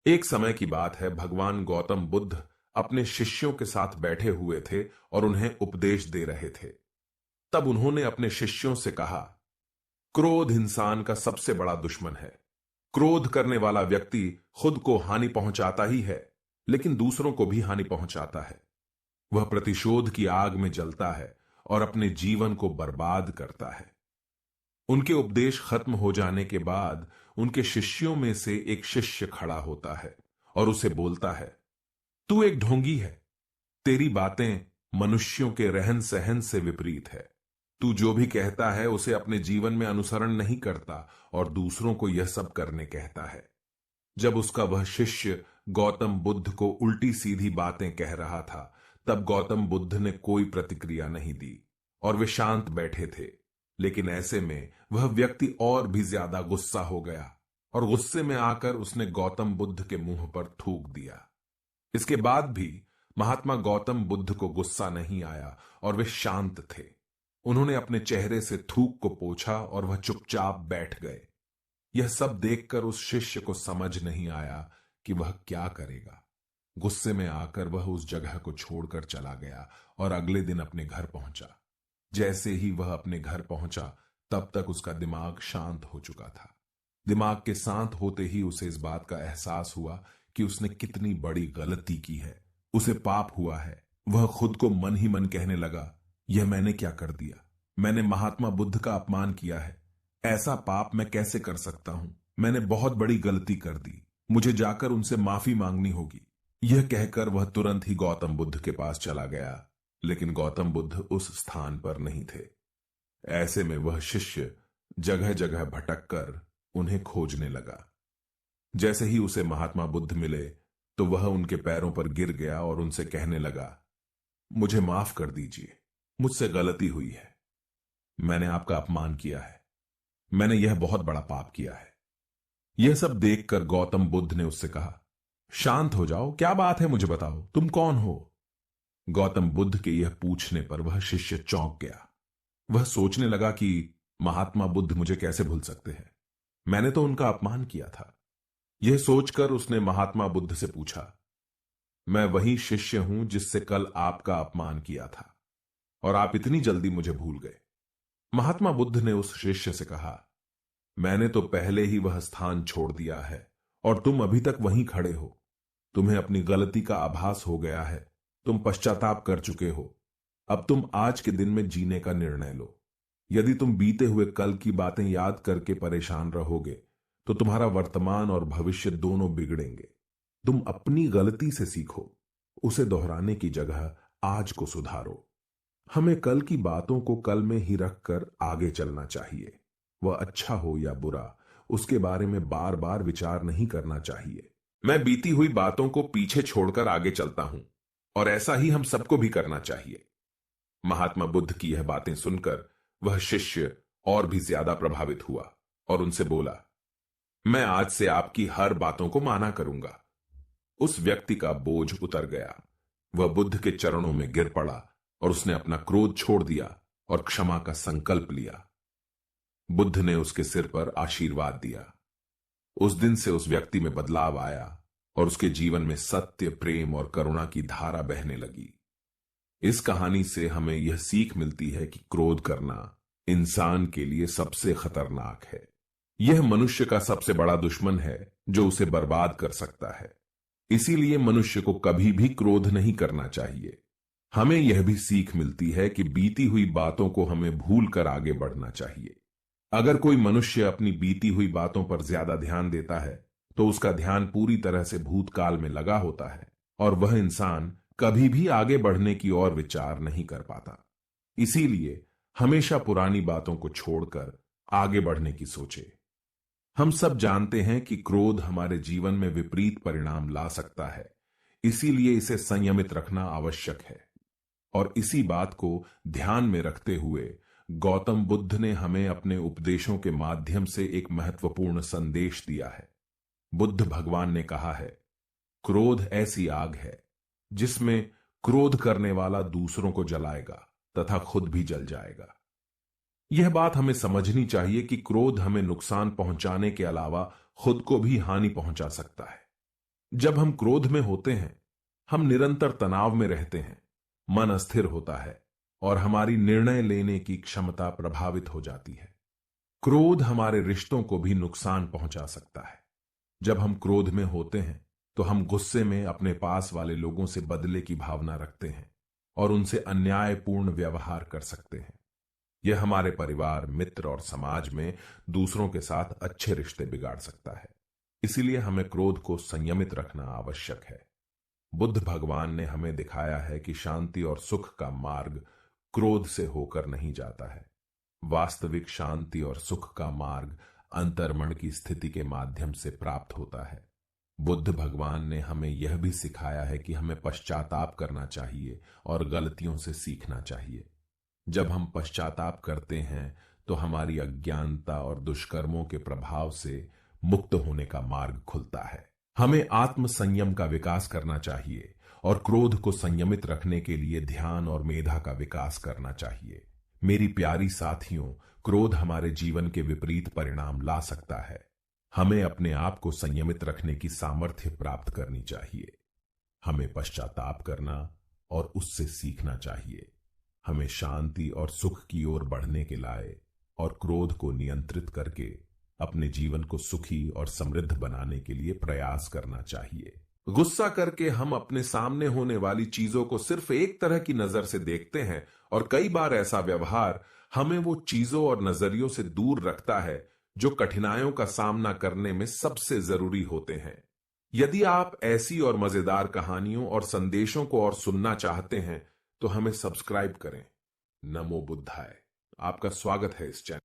एक समय की बात है, भगवान गौतम बुद्ध अपने शिष्यों के साथ बैठे हुए थे और उन्हें उपदेश दे रहे थे। तब उन्होंने अपने शिष्यों से कहा, क्रोध इंसान का सबसे बड़ा दुश्मन है। क्रोध करने वाला व्यक्ति खुद को हानि पहुंचाता ही है, लेकिन दूसरों को भी हानि पहुंचाता है। वह प्रतिशोध की आग में जलता है और अपने जीवन को बर्बाद करता है। उनके उपदेश खत्म हो जाने के बाद उनके शिष्यों में से एक शिष्य खड़ा होता है और उसे बोलता है, तू एक ढोंगी है। तेरी बातें मनुष्यों के रहन सहन से विपरीत है। तू जो भी कहता है उसे अपने जीवन में अनुसरण नहीं करता और दूसरों को यह सब करने कहता है। जब उसका वह शिष्य गौतम बुद्ध को उल्टी सीधी बातें कह रहा था, तब गौतम बुद्ध ने कोई प्रतिक्रिया नहीं दी और वे शांत बैठे थे। लेकिन ऐसे में वह व्यक्ति और भी ज्यादा गुस्सा हो गया और गुस्से में आकर उसने गौतम बुद्ध के मुंह पर थूक दिया। इसके बाद भी महात्मा गौतम बुद्ध को गुस्सा नहीं आया और वे शांत थे। उन्होंने अपने चेहरे से थूक को पोंछा और वह चुपचाप बैठ गए। यह सब देखकर उस शिष्य को समझ नहीं आया कि वह क्या करेगा। गुस्से में आकर वह उस जगह को छोड़कर चला गया और अगले दिन अपने घर पहुंचा। जैसे ही वह अपने घर पहुंचा, तब तक उसका दिमाग शांत हो चुका था। दिमाग के शांत होते ही उसे इस बात का एहसास हुआ कि उसने कितनी बड़ी गलती की है। उसे पाप हुआ है। वह खुद को मन ही मन कहने लगा, यह मैंने क्या कर दिया? मैंने महात्मा बुद्ध का अपमान किया है। ऐसा पाप मैं कैसे कर सकता हूं? मैंने बहुत बड़ी गलती कर दी। मुझे जाकर उनसे माफी मांगनी होगी। यह कहकर वह तुरंत ही गौतम बुद्ध के पास चला गया, लेकिन गौतम बुद्ध उस स्थान पर नहीं थे। ऐसे में वह शिष्य जगह जगह भटक कर उन्हें खोजने लगा। जैसे ही उसे महात्मा बुद्ध मिले तो वह उनके पैरों पर गिर गया और उनसे कहने लगा, मुझे माफ कर दीजिए, मुझसे गलती हुई है। मैंने आपका अपमान किया है। मैंने यह बहुत बड़ा पाप किया है। यह सब देखकर गौतम बुद्ध ने उससे कहा, शांत हो जाओ, क्या बात है, मुझे बताओ, तुम कौन हो? गौतम बुद्ध के यह पूछने पर वह शिष्य चौंक गया। वह सोचने लगा कि महात्मा बुद्ध मुझे कैसे भूल सकते हैं? मैंने तो उनका अपमान किया था। यह सोचकर उसने महात्मा बुद्ध से पूछा, मैं वही शिष्य हूं जिससे कल आपका अपमान किया था और आप इतनी जल्दी मुझे भूल गए। महात्मा बुद्ध ने उस शिष्य से कहा, मैंने तो पहले ही वह स्थान छोड़ दिया है और तुम अभी तक वहीं खड़े हो। तुम्हें अपनी गलती का आभास हो गया है। तुम पश्चाताप कर चुके हो। अब तुम आज के दिन में जीने का निर्णय लो। यदि तुम बीते हुए कल की बातें याद करके परेशान रहोगे तो तुम्हारा वर्तमान और भविष्य दोनों बिगड़ेंगे। तुम अपनी गलती से सीखो, उसे दोहराने की जगह आज को सुधारो। हमें कल की बातों को कल में ही रखकर आगे चलना चाहिए। वह अच्छा हो या बुरा, उसके बारे में बार बार विचार नहीं करना चाहिए। मैं बीती हुई बातों को पीछे छोड़कर आगे चलता हूं और ऐसा ही हम सबको भी करना चाहिए। महात्मा बुद्ध की यह बातें सुनकर वह शिष्य और भी ज्यादा प्रभावित हुआ और उनसे बोला, मैं आज से आपकी हर बातों को माना करूंगा। उस व्यक्ति का बोझ उतर गया। वह बुद्ध के चरणों में गिर पड़ा और उसने अपना क्रोध छोड़ दिया और क्षमा का संकल्प लिया। बुद्ध ने उसके सिर पर आशीर्वाद दिया। उस दिन से उस व्यक्ति में बदलाव आया और उसके जीवन में सत्य, प्रेम और करुणा की धारा बहने लगी। इस कहानी से हमें यह सीख मिलती है कि क्रोध करना इंसान के लिए सबसे खतरनाक है। यह मनुष्य का सबसे बड़ा दुश्मन है जो उसे बर्बाद कर सकता है। इसीलिए मनुष्य को कभी भी क्रोध नहीं करना चाहिए। हमें यह भी सीख मिलती है कि बीती हुई बातों को हमें भूल कर आगे बढ़ना चाहिए। अगर कोई मनुष्य अपनी बीती हुई बातों पर ज्यादा ध्यान देता है तो उसका ध्यान पूरी तरह से भूतकाल में लगा होता है और वह इंसान कभी भी आगे बढ़ने की ओर विचार नहीं कर पाता। इसीलिए हमेशा पुरानी बातों को छोड़कर आगे बढ़ने की सोचे। हम सब जानते हैं कि क्रोध हमारे जीवन में विपरीत परिणाम ला सकता है, इसीलिए इसे संयमित रखना आवश्यक है। और इसी बात को ध्यान में रखते हुए गौतम बुद्ध ने हमें अपने उपदेशों के माध्यम से एक महत्वपूर्ण संदेश दिया है। बुद्ध भगवान ने कहा है, क्रोध ऐसी आग है जिसमें क्रोध करने वाला दूसरों को जलाएगा तथा खुद भी जल जाएगा। यह बात हमें समझनी चाहिए कि क्रोध हमें नुकसान पहुंचाने के अलावा खुद को भी हानि पहुंचा सकता है। जब हम क्रोध में होते हैं, हम निरंतर तनाव में रहते हैं, मन अस्थिर होता है और हमारी निर्णय लेने की क्षमता प्रभावित हो जाती है। क्रोध हमारे रिश्तों को भी नुकसान पहुंचा सकता है। जब हम क्रोध में होते हैं तो हम गुस्से में अपने पास वाले लोगों से बदले की भावना रखते हैं और उनसे अन्यायपूर्ण व्यवहार कर सकते हैं। यह हमारे परिवार, मित्र और समाज में दूसरों के साथ अच्छे रिश्ते बिगाड़ सकता है। इसीलिए हमें क्रोध को संयमित रखना आवश्यक है। बुद्ध भगवान ने हमें दिखाया है कि शांति और सुख का मार्ग क्रोध से होकर नहीं जाता है। वास्तविक शांति और सुख का मार्ग अंतर्मन की स्थिति के माध्यम से प्राप्त होता है। बुद्ध भगवान ने हमें यह भी सिखाया है कि हमें पश्चाताप करना चाहिए और गलतियों से सीखना चाहिए। जब हम पश्चाताप करते हैं तो हमारी अज्ञानता और दुष्कर्मों के प्रभाव से मुक्त होने का मार्ग खुलता है। हमें आत्म संयम का विकास करना चाहिए और क्रोध को संयमित रखने के लिए ध्यान और मेधा का विकास करना चाहिए। मेरी प्यारी साथियों, क्रोध हमारे जीवन के विपरीत परिणाम ला सकता है। हमें अपने आप को संयमित रखने की सामर्थ्य प्राप्त करनी चाहिए। हमें पश्चाताप करना और उससे सीखना चाहिए। हमें शांति और सुख की ओर बढ़ने के लाए और क्रोध को नियंत्रित करके अपने जीवन को सुखी और समृद्ध बनाने के लिए प्रयास करना चाहिए। गुस्सा करके हम अपने सामने होने वाली चीजों को सिर्फ एक तरह की नजर से देखते हैं और कई बार ऐसा व्यवहार हमें वो चीजों और नजरियों से दूर रखता है जो कठिनाइयों का सामना करने में सबसे जरूरी होते हैं। यदि आप ऐसी और मजेदार कहानियों और संदेशों को और सुनना चाहते हैं तो हमें सब्सक्राइब करें। नमो बुद्धाय। आपका स्वागत है इस चैनल।